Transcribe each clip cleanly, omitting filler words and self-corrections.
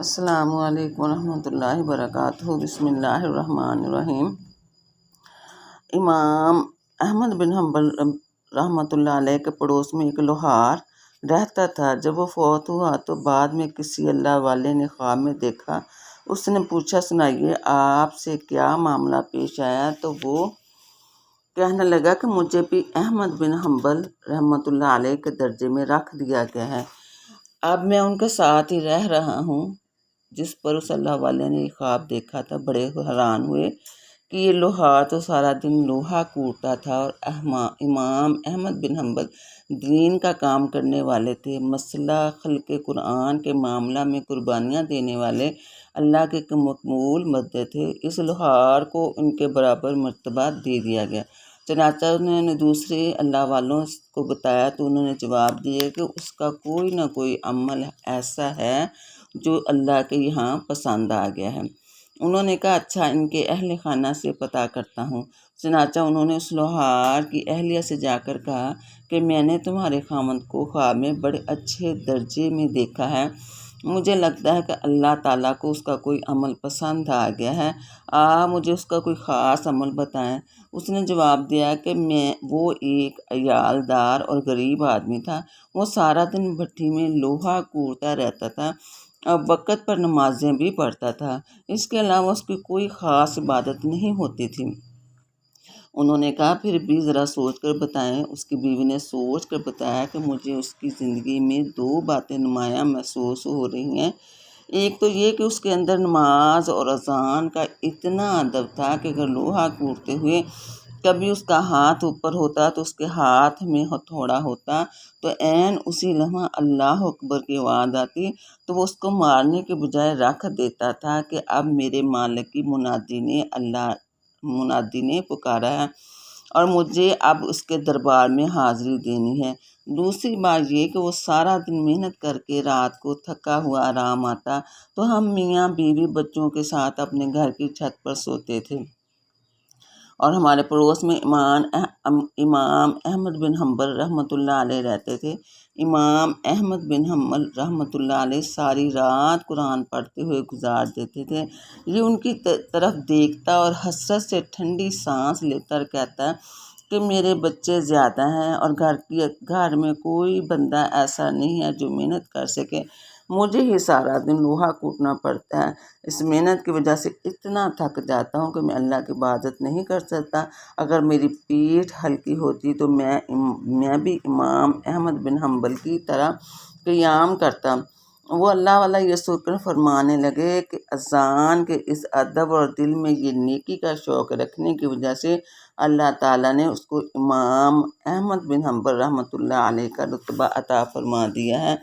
السلام علیکم ورحمۃ اللہ وبرکاتہ۔ بسم اللہ الرحمن الرحیم۔ امام احمد بن حنبل رحمۃ اللہ علیہ کے پڑوس میں ایک لوہار رہتا تھا۔ جب وہ فوت ہوا تو بعد میں کسی اللہ والے نے خواب میں دیکھا۔ اس نے پوچھا، سنائیے آپ سے کیا معاملہ پیش آیا؟ تو وہ کہنے لگا کہ مجھے بھی احمد بن حنبل رحمۃ اللہ علیہ کے درجے میں رکھ دیا گیا ہے۔ اب میں ان کے ساتھ ہی رہ رہا ہوں۔ جس پر اس اللہ والے نے خواب دیکھا تھا، بڑے حیران ہوئے کہ یہ لوہار تو سارا دن لوہا کوٹتا تھا، اور امام احمد بن حنبل دین کا کام کرنے والے تھے، مسئلہ خلق قرآن کے معاملہ میں قربانیاں دینے والے اللہ کے مقبول بندے تھے۔ اس لوہار کو ان کے برابر مرتبہ دے دیا گیا۔ چنانچہ انہوں نے دوسرے اللہ والوں کو بتایا تو انہوں نے جواب دیا کہ اس کا کوئی نہ کوئی عمل ایسا ہے جو اللہ کے یہاں پسند آ گیا ہے۔ انہوں نے کہا، اچھا، ان کے اہل خانہ سے پتہ کرتا ہوں۔ چنانچہ انہوں نے اس لوہار کی اہلیہ سے جا کر کہا کہ میں نے تمہارے خاوند کو خواب میں بڑے اچھے درجے میں دیکھا ہے۔ مجھے لگتا ہے کہ اللہ تعالیٰ کو اس کا کوئی عمل پسند آ گیا ہے۔ آپ مجھے اس کا کوئی خاص عمل بتائیں۔ اس نے جواب دیا کہ وہ ایک عیال دار اور غریب آدمی تھا۔ وہ سارا دن بھٹی میں لوہا کوڑتا رہتا تھا اور وقت پر نمازیں بھی پڑھتا تھا۔ اس کے علاوہ اس کی کوئی خاص عبادت نہیں ہوتی تھی۔ انہوں نے کہا، پھر بھی ذرا سوچ کر بتائیں۔ اس کی بیوی نے سوچ کر بتایا کہ مجھے اس کی زندگی میں 2 باتیں نمایاں محسوس ہو رہی ہیں۔ ایک تو یہ کہ اس کے اندر نماز اور اذان کا اتنا ادب تھا کہ اگر لوہا کوڑتے ہوئے کبھی اس کا ہاتھ اوپر ہوتا تو اس کے ہاتھ میں ہتھوڑا ہوتا تو عین اسی لمحہ اللہ اکبر کی آواز آتی تو وہ اس کو مارنے کے بجائے رکھ دیتا تھا کہ اب میرے مالک کی منادی نے پکارا ہے اور مجھے اب اس کے دربار میں حاضری دینی ہے۔ دوسری بات یہ کہ وہ سارا دن محنت کر کے رات کو تھکا ہوا آرام آتا تو ہم میاں بیوی بچوں کے ساتھ اپنے گھر کی چھت پر سوتے تھے، اور ہمارے پڑوس میں امام احمد بن حنبل رحمۃ اللہ علیہ رہتے تھے۔ امام احمد بن حنبل رحمۃ اللہ علیہ ساری رات قرآن پڑھتے ہوئے گزار دیتے تھے۔ یہ ان کی طرف دیکھتا اور حسرت سے ٹھنڈی سانس لیتا اور کہتا کہ میرے بچے زیادہ ہیں اور گھر میں کوئی بندہ ایسا نہیں ہے جو محنت کر سکے۔ مجھے ہی سارا دن لوہا کوٹنا پڑتا ہے۔ اس محنت کی وجہ سے اتنا تھک جاتا ہوں کہ میں اللہ کی عبادت نہیں کر سکتا۔ اگر میری پیٹھ ہلکی ہوتی تو میں بھی امام احمد بن حنبل کی طرح قیام کرتا۔ وہ اللہ والا یہ سن کر فرمانے لگے کہ اذان کے اس ادب اور دل میں یہ نیکی کا شوق رکھنے کی وجہ سے اللہ تعالیٰ نے اس کو امام احمد بن حنبل رحمۃ اللہ علیہ کا رتبہ عطا فرما دیا ہے۔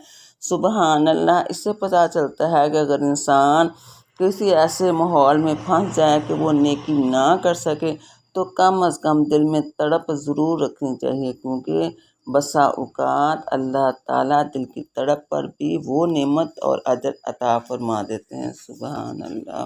سبحان اللہ۔ اس سے پتہ چلتا ہے کہ اگر انسان کسی ایسے ماحول میں پھنس جائے کہ وہ نیکی نہ کر سکے تو کم از کم دل میں تڑپ ضرور رکھنی چاہیے، کیونکہ بسا اوقات اللہ تعالیٰ دل کی تڑپ پر بھی وہ نعمت اور اجر عطا فرما دیتے ہیں۔ سبحان اللہ۔